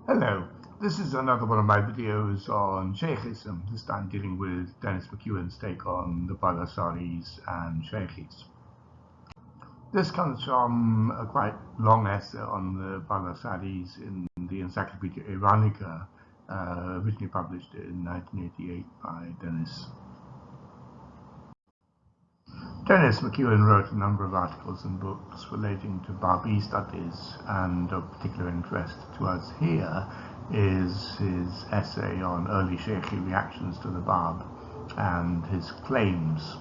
Hello, this is another one of my videos on Shaykhism, this time dealing with Denis MacEoin's take on the Balasaris and Shaykhis. This comes from a quite long essay on the Balasaris in the Encyclopædia Iranica, originally published in 1988 by Denis. Denis MacEoin wrote a number of articles and books relating to Babi studies, and of particular interest to us here is his essay on early Shaykhi reactions to the Bab and his claims.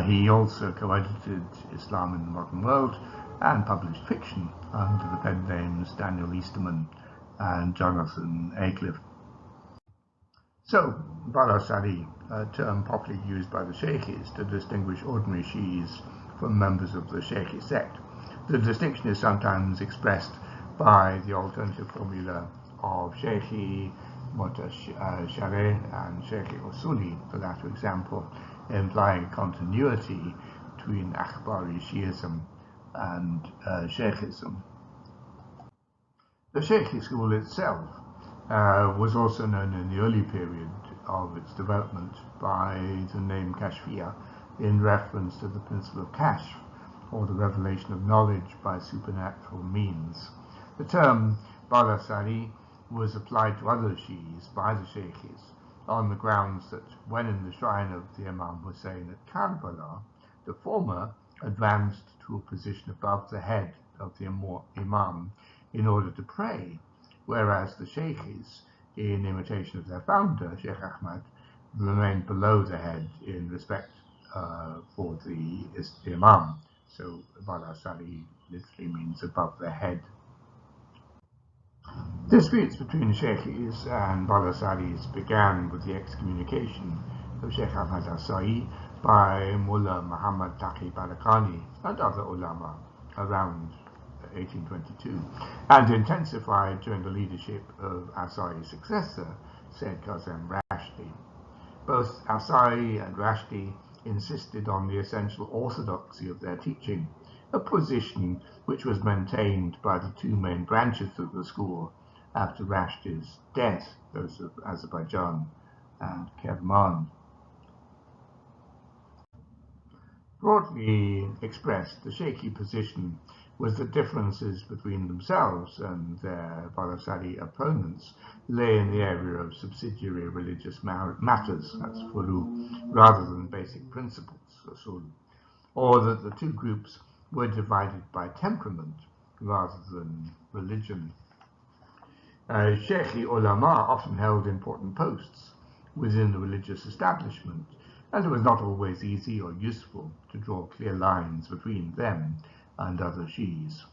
He also co-edited Islam in the Modern World and published fiction under the pen names Daniel Easterman and Jonathan Aycliffe. So, Bālāsarī, a term popularly used by the Shaykhis to distinguish ordinary Shi'is from members of the Shaykhi sect. The distinction is sometimes expressed by the alternative formula of Shaykhi Mutashari and Shaykhi Usuli, the latter example, implying continuity between Akhbari Shi'ism and Shaykhism. The Shaykhi school itself was also known in the early period of its development by the name Kashfiya, in reference to the principle of Kashf, or the revelation of knowledge by supernatural means. The term Bālāsarī was applied to other Shi'is by the Shaykhis on the grounds that when in the shrine of the Imam Hussein at Karbala, the former advanced to a position above the head of the Imam in order to pray, whereas the Shaykhis, in imitation of their founder, Sheikh Ahmad, remained below the head in respect for the Imam. So Bālāsarī literally means above the head. Disputes between Shaykhis and Bālāsaris began with the excommunication of Sheikh Ahmad al-Sa'i by Mullah Muhammad Taqi Balakani and other ulama around 1822, and intensified during the leadership of Asai's successor, Sayyid Kazem Rashdi. Both Asai and Rashdi insisted on the essential orthodoxy of their teaching, a position which was maintained by the two main branches of the school after Rashdi's death, those of Azerbaijan and Kerman. Broadly expressed, the Shaykhi position was that differences between themselves and their Bālāsarī opponents lay in the area of subsidiary religious matters, that's furu, rather than basic principles, usul, or that the two groups were divided by temperament rather than religion. Shaykhi ulama often held important posts within the religious establishment, and it was not always easy or useful to draw clear lines between them and other Shi'is.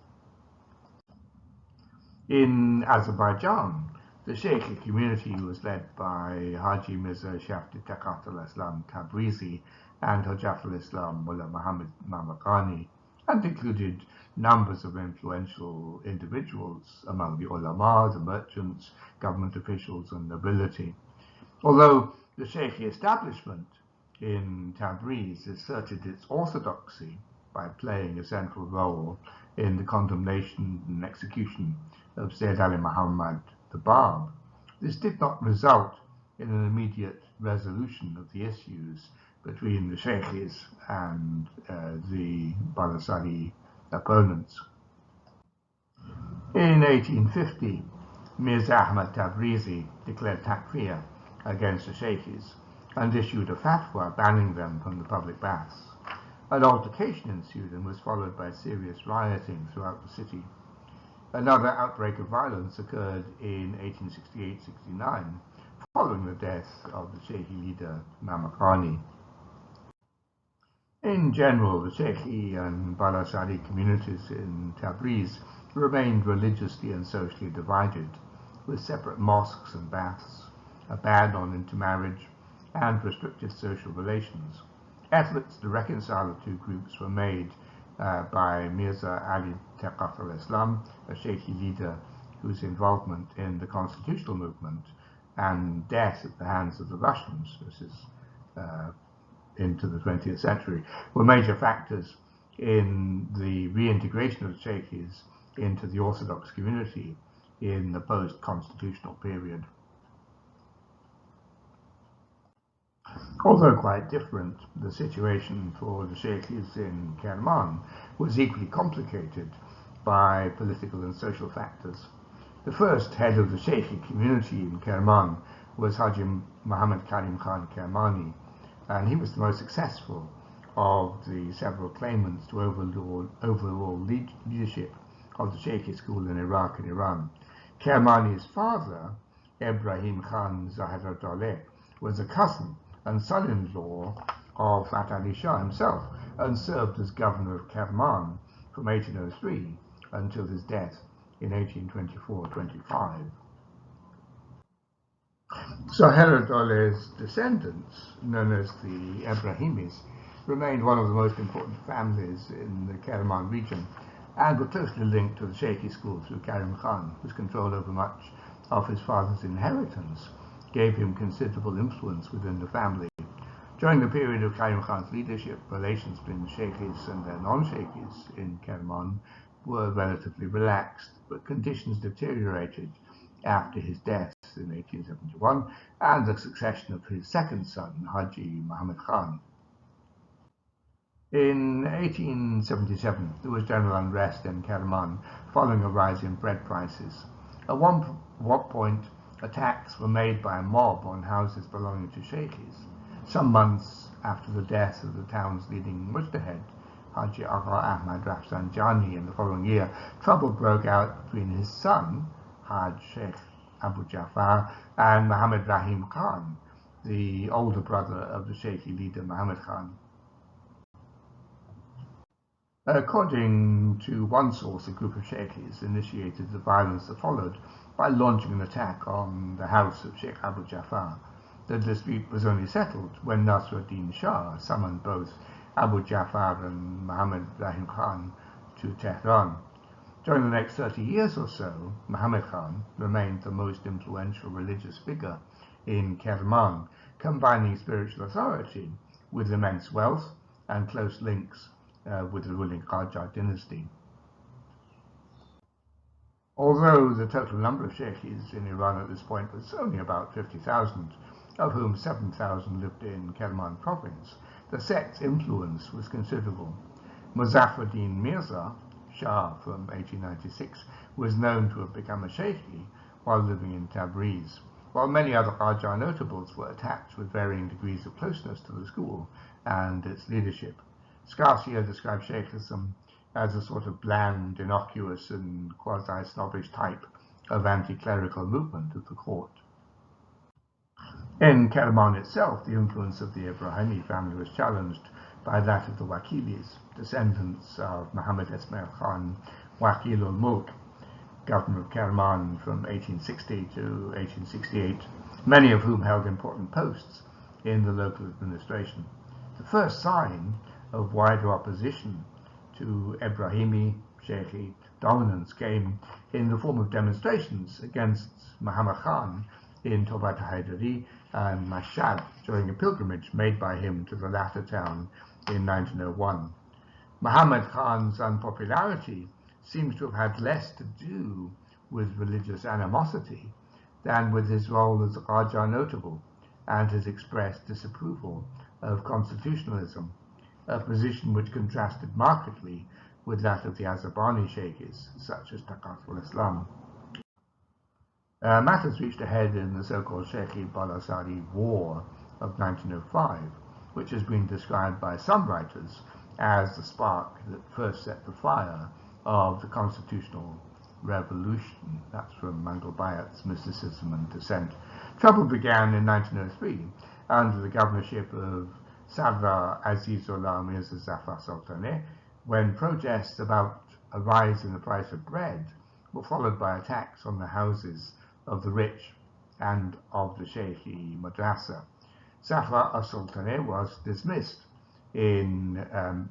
In Azerbaijan, the Shaykhi community was led by Haji Mirza Shafti Taqat al-Islam Tabrizi and Hujjat al-Islam Mullah Muhammad Mamaqani, and included numbers of influential individuals among the ulama, the merchants, government officials, and nobility. Although the Shaykhi establishment in Tabriz asserted its orthodoxy by playing a central role in the condemnation and execution of Sayyid Ali Muhammad the Bab, this did not result in an immediate resolution of the issues between the Shaykhis and the Bālāsarī opponents. In 1850, Mirza Ahmad Tabrizi declared takfir against the Shaykhis and issued a fatwa banning them from the public baths. An altercation ensued and was followed by serious rioting throughout the city. Another outbreak of violence occurred in 1868-69, following the death of the Shaykhi leader Mamaqani. In general, the Shaykhi and Bālāsarī communities in Tabriz remained religiously and socially divided, with separate mosques and baths, a ban on intermarriage, and restricted social relations. Efforts to reconcile the two groups were made by Mirza Ali Taqat al-Islam, a Shaykhi leader whose involvement in the constitutional movement and death at the hands of the Russians, this is into the 20th century, were major factors in the reintegration of the Shaykhis into the Orthodox community in the post-constitutional period. Although quite different, the situation for the Shaykhis in Kerman was equally complicated by political and social factors. The first head of the Shaykhi community in Kerman was Haji Muhammad Karim Khan Kermani, and he was the most successful of the several claimants to overall leadership of the Shaykhi school in Iraq and Iran. Kermani's father, Ibrahim Khan Zahir-Dowleh, was a cousin and son-in-law of Fath Ali Shah himself, and served as governor of Kerman from 1803 until his death in 1824-25. Zahir-Dowleh's descendants, known as the Ibrahimis, remained one of the most important families in the Kerman region, and were closely linked to the Shaykhi school through Karim Khan, whose control over much of his father's inheritance gave him considerable influence within the family. During the period of Karim Khan's leadership, relations between the Shaykhis and their non-Shaykhis in Kerman were relatively relaxed, but conditions deteriorated after his death in 1871 and the succession of his second son, Haji Muhammad Khan. In 1877, there was general unrest in Kerman following a rise in bread prices. At one point, attacks were made by a mob on houses belonging to Shaykhis. Some months after the death of the town's leading mujtahid, Haji Agha Ahmad Rafsanjani, in the following year, trouble broke out between his son, Haj Sheikh Abu Jafar, and Muhammad Rahim Khan, the older brother of the Shaykhi leader Muhammad Khan. According to one source, a group of Shaykhis initiated the violence that followed by launching an attack on the house of Sheikh Abu Jafar. The dispute was only settled when Nasruddin Shah summoned both Abu Jafar and Muhammad Rahim Khan to Tehran. During the next 30 years or so, Muhammad Khan remained the most influential religious figure in Kerman, combining spiritual authority with immense wealth and close links with the ruling Qajar dynasty. Although the total number of Shaykhis in Iran at this point was only about 50,000, of whom 7,000 lived in Kerman province, the sect's influence was considerable. Muzaffar-Din Mirza, Shah from 1896, was known to have become a Shaykhi while living in Tabriz, while many other Qajar notables were attached with varying degrees of closeness to the school and its leadership. Scarcia described Shaykhism as a sort of bland, innocuous, and quasi-snobbish type of anti-clerical movement of the court. In Kerman itself, the influence of the Ibrahimi family was challenged by that of the Wakilis, descendants of Muhammad Ismail Khan, Wakil ul-Mulk, governor of Kerman from 1860 to 1868, many of whom held important posts in the local administration. The first sign of wider opposition to Ibrahimi Shaykhi dominance came in the form of demonstrations against Muhammad Khan in Tobat Haidari and Mashhad during a pilgrimage made by him to the latter town in 1901. Muhammad Khan's unpopularity seems to have had less to do with religious animosity than with his role as a Qajar notable and his expressed disapproval of constitutionalism, a position which contrasted markedly with that of the Azabani Shaykhis, such as Taqatul Islam. Matters reached a head in the so-called Shaykhi Bālāsarī War of 1905, which has been described by some writers as the spark that first set the fire of the constitutional revolution. That's from Mangal Bayat's Mysticism and Dissent. Trouble began in 1903 under the governorship of Sadr Azizullah Mirza Zafar Sultaneh, when protests about a rise in the price of bread were followed by attacks on the houses of the rich and of the Shaykhi Madrasa. Zafar al-Sultaneh was dismissed in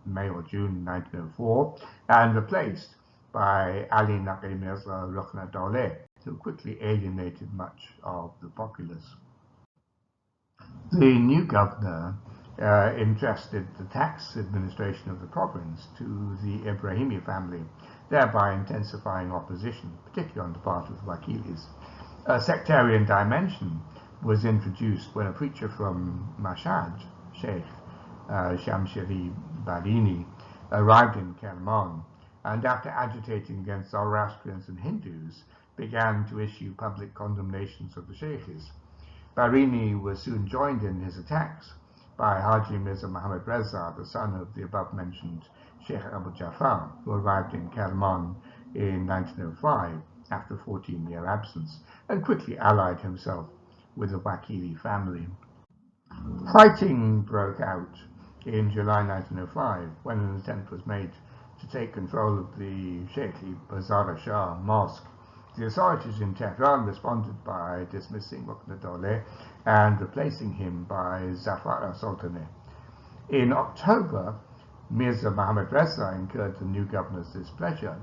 May or June 1904 and replaced by Ali Naqi Mirza Rukn-ud-Dawleh, who quickly alienated much of the populace. The new governor entrusted the tax administration of the province to the Ibrahimi family thereby intensifying opposition, particularly on the part of the Wakilis. A sectarian dimension was introduced when a preacher from Mashhad, Sheikh Shamshiri Barini, arrived in Kerman, and after agitating against Zoroastrians and Hindus, began to issue public condemnations of the Shaykhis. Barini was soon joined in his attacks by Haji Mirza Muhammad Reza, the son of the above-mentioned Sheikh Abu Jafar, who arrived in Kerman in 1905 after a 14-year absence, and quickly allied himself with the Wakili family. Fighting broke out in July 1905 when an attempt was made to take control of the Sheikhi Bazar Shah mosque. The authorities in Tehran responded by dismissing Rukn-e-Dawleh and replacing him by Zafar Sultaneh. In October, Mirza Muhammad Reza incurred the new governor's displeasure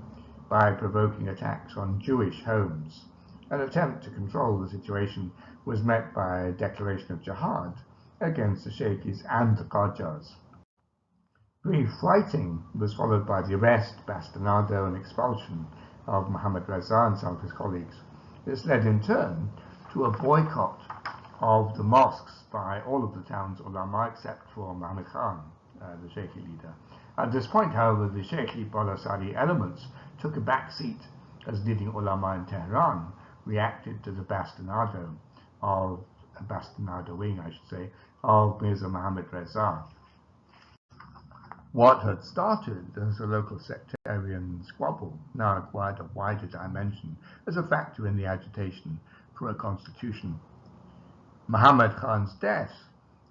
by provoking attacks on Jewish homes. An attempt to control the situation was met by a declaration of jihad against the Shaykhis and the Qajars. Brief fighting was followed by the arrest, bastinado, and expulsion of Muhammad Reza and some of his colleagues. This led in turn to a boycott of the mosques by all of the town's ulama except for Muhammad Khan, the Shaykhi leader. At this point, however, the Shaykhi Bālāsarī elements took a back seat as leading ulama in Tehran reacted to the bastinadoing, of Mirza Muhammad Reza. What had started as a local sectarian squabble now acquired a wider dimension as a factor in the agitation for a constitution. Muhammad Khan's death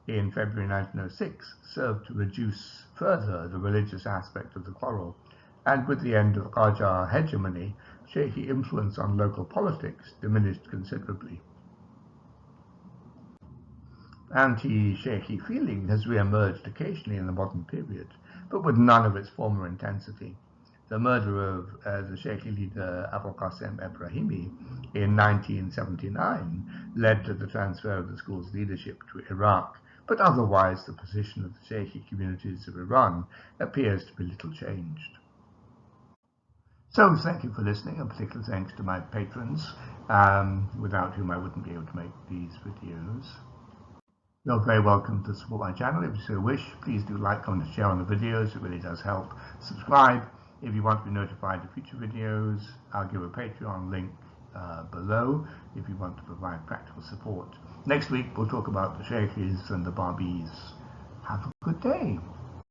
in February 1906 served to reduce further the religious aspect of the quarrel, and with the end of Qajar hegemony, Shaykhi influence on local politics diminished considerably. Anti-Shaykhi feeling has re-emerged occasionally in the modern period, but with none of its former intensity. The murder of the Shaykhi leader Abu Qasim Ibrahimi in 1979 led to the transfer of the school's leadership to Iraq, but otherwise the position of the Shaykhi communities of Iran appears to be little changed. So thank you for listening, and particular thanks to my patrons, without whom I wouldn't be able to make these videos. You're very welcome to support my channel if you so wish. Please do like, comment, and share on the videos. It really does help. Subscribe if you want to be notified of future videos. I'll give a Patreon link below if you want to provide practical support. Next week we'll talk about the Shaykhis and the Babis. Have a good day.